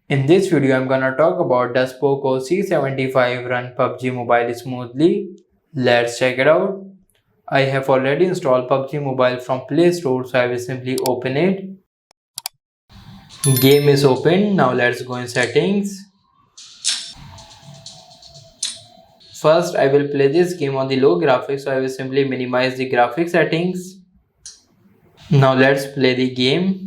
In this video, I'm gonna talk about does Poco C75 run PUBG Mobile smoothly? Let's check it out. I have already installed PUBG Mobile from Play Store, so I will simply open it. Game is open. Now let's go in settings. First, I will play this game on the low graphics, so I will simply minimize the graphic settings. Now let's play the game.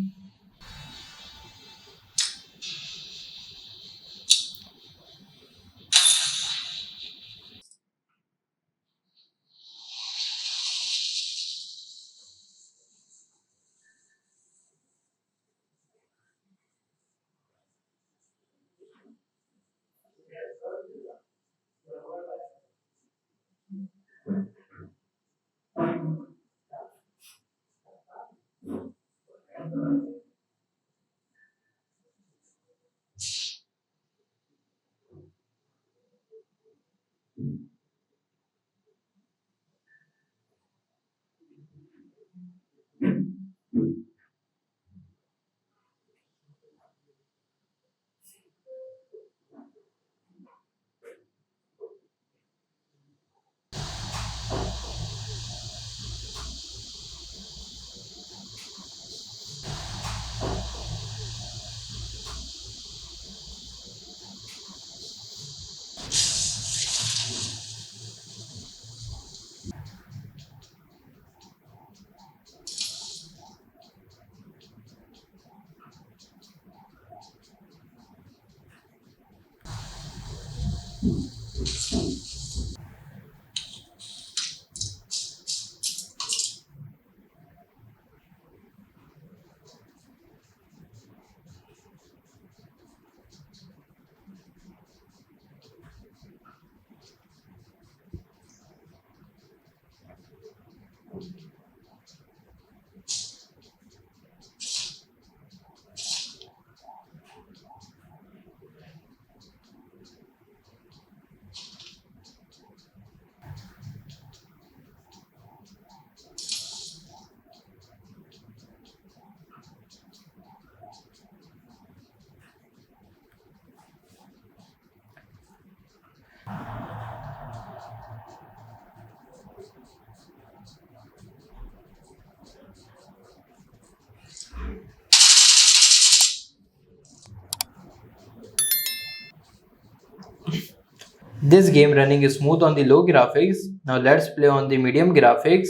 This game running is smooth on the low graphics. Now let's play on the medium graphics.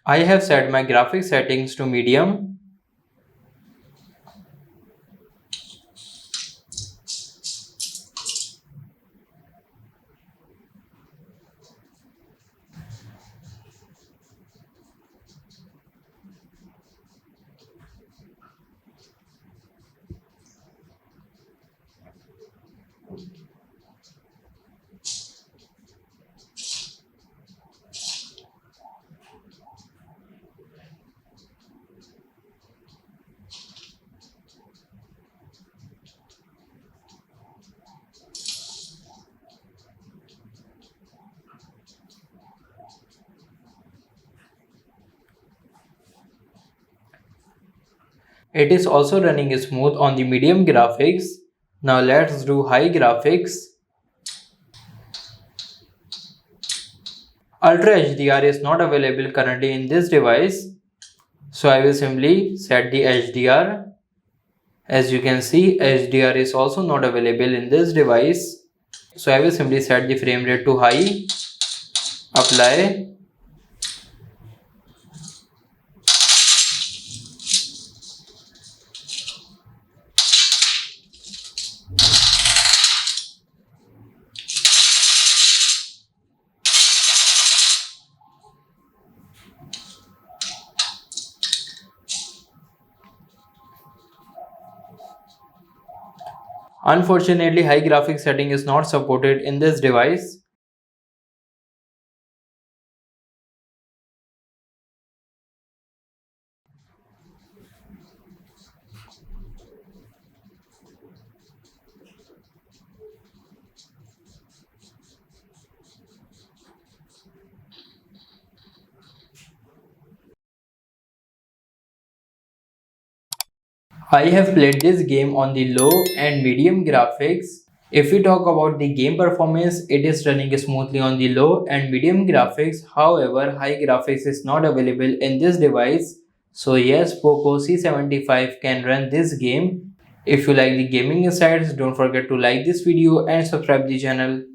I have set my graphics settings to medium. It is also running smooth on the medium graphics. Now let's do high graphics. Ultra HDR is not available currently in this device, so I will simply set the HDR. As you can see, HDR is also not available in this device, so I will simply set the frame rate to high, apply. Unfortunately, high graphics setting is not supported in this device. I have played this game on the low and medium graphics. If we talk about the game performance, it is running smoothly on the low and medium graphics. However, high graphics is not available in this device. So yes, Poco C75 can run this game. If you like the gaming insights, don't forget to like this video and subscribe the channel.